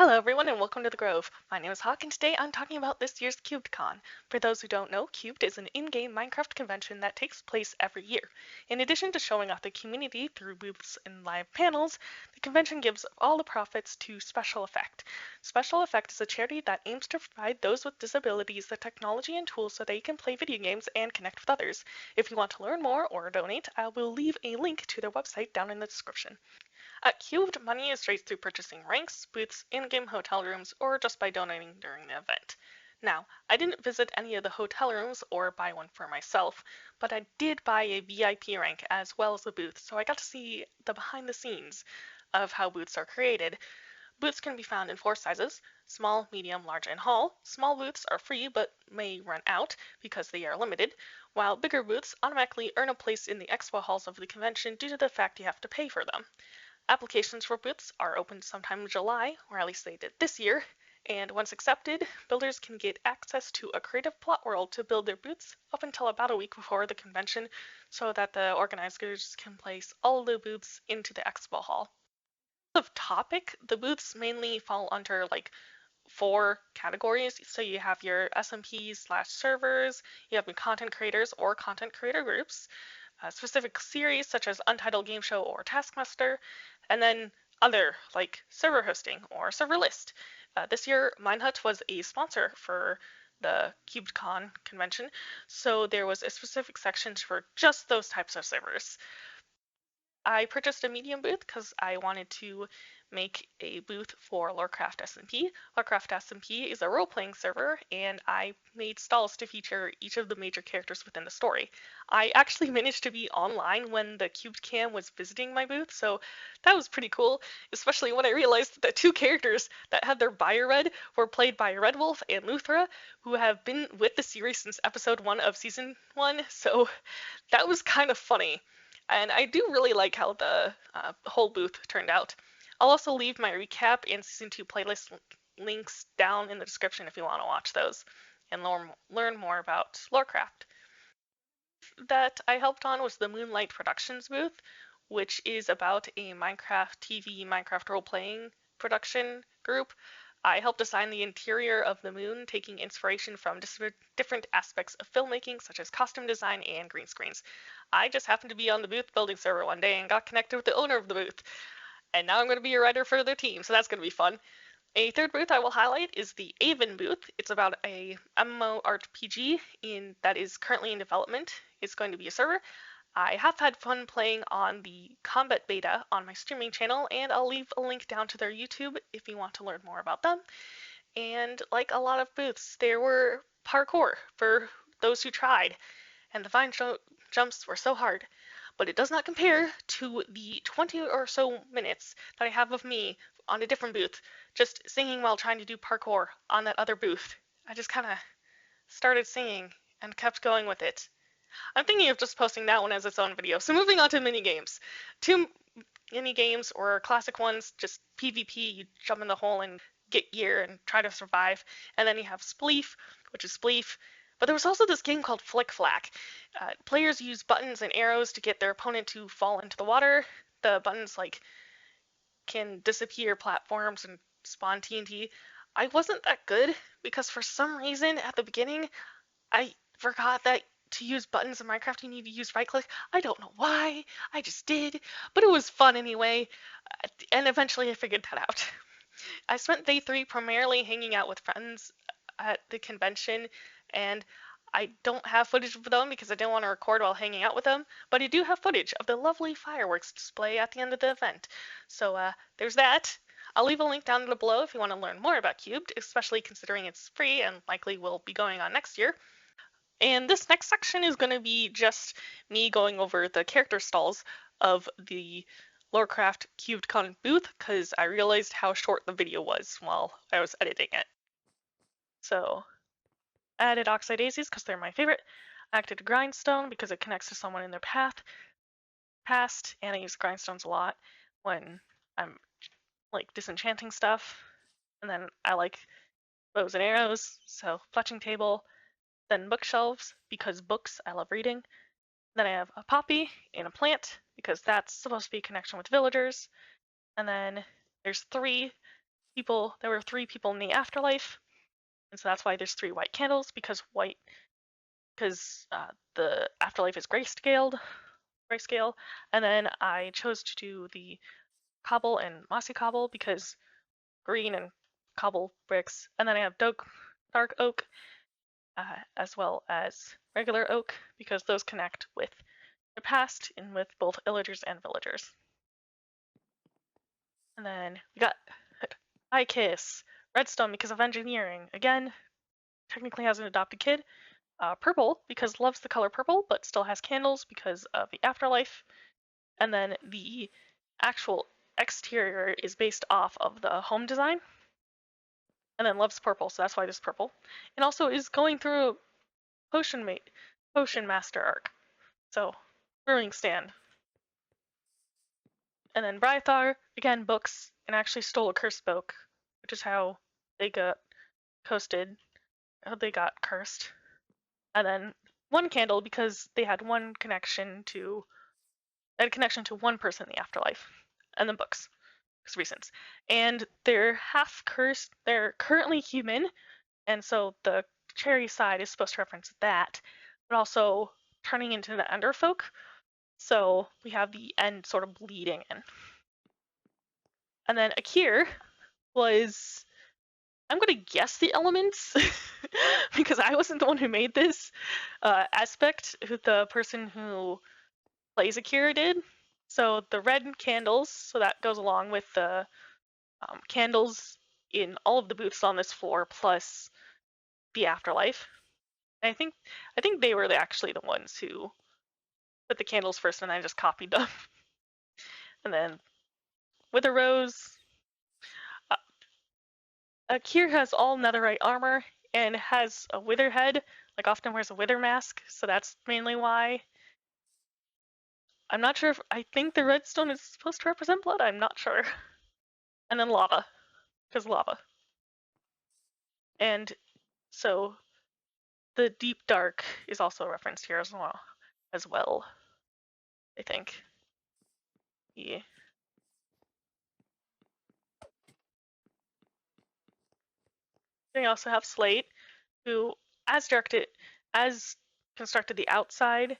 Hello everyone and welcome to the Grove. My name is Hawk and today I'm talking about this year's CubedCon. For those who don't know, Cubed is an in-game Minecraft convention that takes place every year. In addition to showing off the community through booths and live panels, the convention gives all the profits to SpecialEffect. SpecialEffect is a charity that aims to provide those with disabilities the technology and tools so they can play video games and connect with others. If you want to learn more or donate, I will leave a link to their website down in the description. At Cubed, money is raised through purchasing ranks, booths, in-game hotel rooms, or just by donating during the event. Now, I didn't visit any of the hotel rooms or buy one for myself, but I did buy a VIP rank as well as a booth, so I got to see the behind the scenes of how booths are created. Booths can be found in 4 sizes: small, medium, large, and hall. Small booths are free but may run out because they are limited, while bigger booths automatically earn a place in the expo halls of the convention due to the fact you have to pay for them. Applications for booths are open sometime in July, or at least they did this year, and once accepted, builders can get access to a creative plot world to build their booths up until about a week before the convention so that the organizers can place all the booths into the expo hall. Of topic, the booths mainly fall under 4 categories. So you have your SMPs/servers, you have your content creators or content creator groups, specific series such as Untitled Game Show or Taskmaster, and then other like server hosting or server list. This year, Minehut was a sponsor for the CubedCon convention, so there was a specific section for just those types of servers. I purchased a medium booth because I wanted to make a booth for Lorecraft SMP. Lorecraft SMP is a role-playing server, and I made stalls to feature each of the major characters within the story. I actually managed to be online when the Cubed Cam was visiting my booth, so that was pretty cool, especially when I realized that the 2 characters that had their bio read were played by Red Wolf and Luthra, who have been with the series since episode 1 of season 1, so that was kind of funny. And I do really like how the whole booth turned out. I'll also leave my recap and season 2 playlist links down in the description if you want to watch those and learn more about Lorecraft. That I helped on was the Moonlight Productions booth, which is about a Minecraft TV, Minecraft role-playing production group. I helped design the interior of the moon, taking inspiration from different aspects of filmmaking, such as costume design and green screens. I just happened to be on the booth building server one day and got connected with the owner of the booth. And now I'm going to be a writer for their team, so that's going to be fun. A third booth I will highlight is the Aeven Booth. It's about a MMORPG that is currently in development. It's going to be a server. I have had fun playing on the combat beta on my streaming channel, and I'll leave a link down to their YouTube if you want to learn more about them. And like a lot of booths, there were parkour for those who tried, and the vine jumps were so hard. But it does not compare to the 20 or so minutes that I have of me on a different booth, just singing while trying to do parkour on that other booth. I just kind of started singing and kept going with it. I'm thinking of just posting that one as its own video. So moving on to minigames. 2 minigames or classic ones, just PvP, you jump in the hole and get gear and try to survive. And then you have Spleef, which is Spleef. But there was also this game called Flick Flack. Players use buttons and arrows to get their opponent to fall into the water. The buttons can disappear platforms and spawn TNT. I wasn't that good because for some reason at the beginning I forgot that to use buttons in Minecraft you need to use right click. I don't know why, I just did, but it was fun anyway, and eventually I figured that out. I spent day 3 primarily hanging out with friends at the convention, and I don't have footage of them because I didn't want to record while hanging out with them, but I do have footage of the lovely fireworks display at the end of the event. So there's that. I'll leave a link down below if you want to learn more about Cubed, especially considering it's free and likely will be going on next year. And this next section is going to be just me going over the character stalls of the Lorecraft CubedCon booth because I realized how short the video was while I was editing it. So I added Oxide Daisies because they're my favorite. I added Grindstone because it connects to someone in their past, and I use grindstones a lot when I'm like disenchanting stuff. And then I like bows and arrows, so fletching table. Then bookshelves, because books, I love reading. Then I have a poppy and a plant, because that's supposed to be a connection with villagers. And then there's 3 people, there were 3 people in the afterlife, and so that's why there's 3 white candles, because the afterlife is grayscale, and then I chose to do the cobble and mossy cobble because green and cobble bricks, and then I have dark oak as well as regular oak because those connect with the past and with both illagers and villagers. And then we got Kiss, redstone because of engineering. Again, technically has an adopted kid. Purple because loves the color purple but still has candles because of the afterlife. And then the actual exterior is based off of the home design. And then loves purple, so that's why there's purple. And also is going through a potion master arc. So, brewing stand. And then Brythar, again, books, and actually stole a cursed book, which is how they got cursed. And then one candle because they had a connection to one person in the afterlife. And then books, because reasons. And they're half cursed, they're currently human, and so the cherry side is supposed to reference that, but also turning into the Enderfolk. So we have the end sort of bleeding in. And then Akir was, I'm going to guess the elements because I wasn't the one who made this aspect, the person who plays Akira did. So the red candles, so that goes along with the candles in all of the booths on this floor plus the afterlife. And I think they were actually the ones who put the candles first and I just copied them. And then Wither Rose, Akir has all netherite armor and has a wither head, like often wears a wither mask, so that's mainly why. I'm not sure if, I think the redstone is supposed to represent blood, I'm not sure. And then lava, because lava. And so the deep dark is also referenced here as well, I think. Yeah. Then you also have Slate, who as constructed the outside,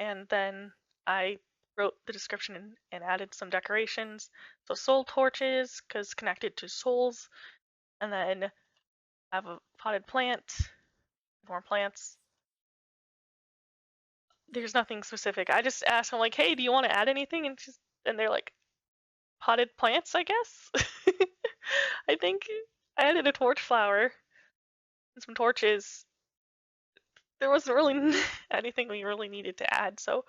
and then I wrote the description and added some decorations. So soul torches, because connected to souls, and then I have a potted plant, more plants. There's nothing specific. I just asked them like, hey, do you want to add anything? And they're like, potted plants, I guess. I think I added a torch flower and some torches. There wasn't really anything we really needed to add, so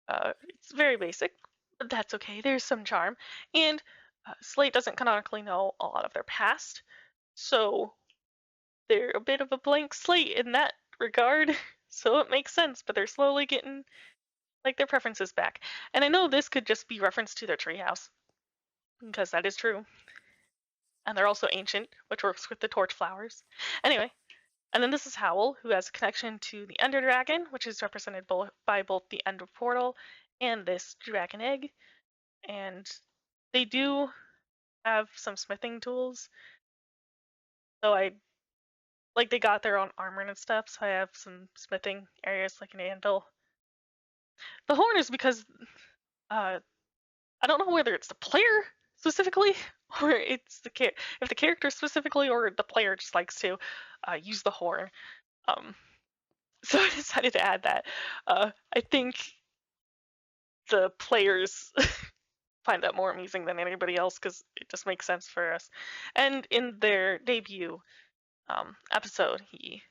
it's very basic, but that's okay. There's some charm. And Slate doesn't canonically know a lot of their past, so they're a bit of a blank slate in that regard, so it makes sense, but they're slowly getting like their preferences back. And I know this could just be reference to their treehouse, because that is true. And they're also ancient, which works with the torch flowers. Anyway, and then this is Howl, who has a connection to the Ender Dragon, which is represented by both the Ender Portal and this dragon egg. And they do have some smithing tools. So they got their own armor and stuff, so I have some smithing areas like an anvil. The horn is because I don't know whether it's the player specifically or it's if the character specifically or the player just likes to use the horn. So I decided to add that. I think the players find that more amusing than anybody else because it just makes sense for us. And in their debut episode, he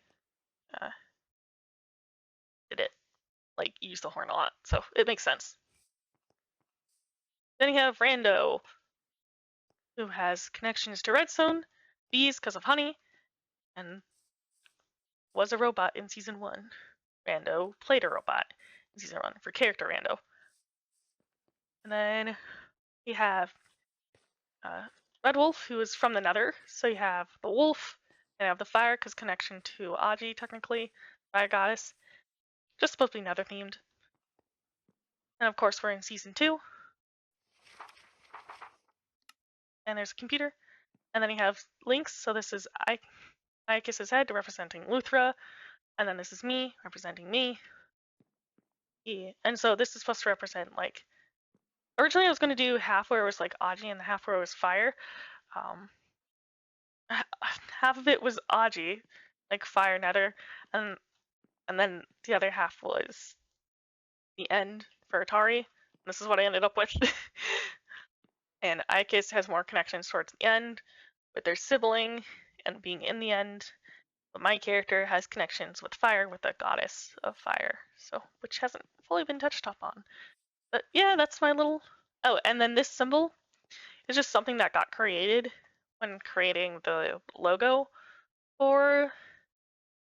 did it, like, use the horn a lot, so it makes sense. Then you have Rando, who has connections to redstone, bees because of honey, and was a robot in season 1. Rando played a robot in season 1 for character Rando. And then you have Red Wolf, who is from the Nether. So you have the wolf, and you have the fire because connection to Aji, technically, fire goddess. Just supposed to be Nether themed. And of course, we're in season 2. and there's a computer. And then you have links. So this is Icus's head representing Luthra, and then this is me representing me. Yeah. And so this is supposed to represent like. Originally, I was going to do half where it was like Aji and the half where it was fire. Half of it was Aji, like fire nether, and then the other half was the end for Atari. This is what I ended up with. And Icus has more connections towards the end with their sibling and being in the end. But my character has connections with fire with the goddess of fire, so which hasn't fully been touched upon. But yeah, that's my little. Oh, and then this symbol is just something that got created when creating the logo for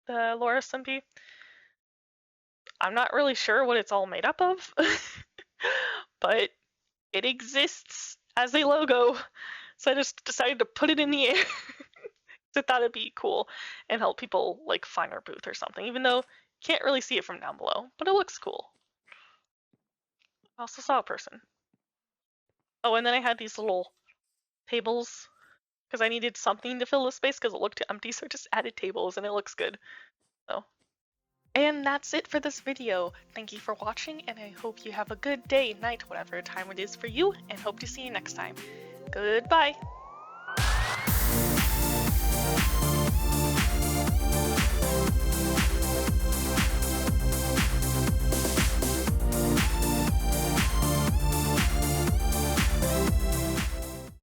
the Laura SMP. I'm not really sure what it's all made up of, but it exists as a logo, so I just decided to put it in the air. I thought it'd be cool and help people like find our booth or something, even though you can't really see it from down below, but it looks cool. I also saw a person. Oh, and then I had these little tables because I needed something to fill the space because it looked empty, so I just added tables and it looks good. So. And that's it for this video. Thank you for watching, and I hope you have a good day, night, whatever time it is for you, and hope to see you next time. Goodbye!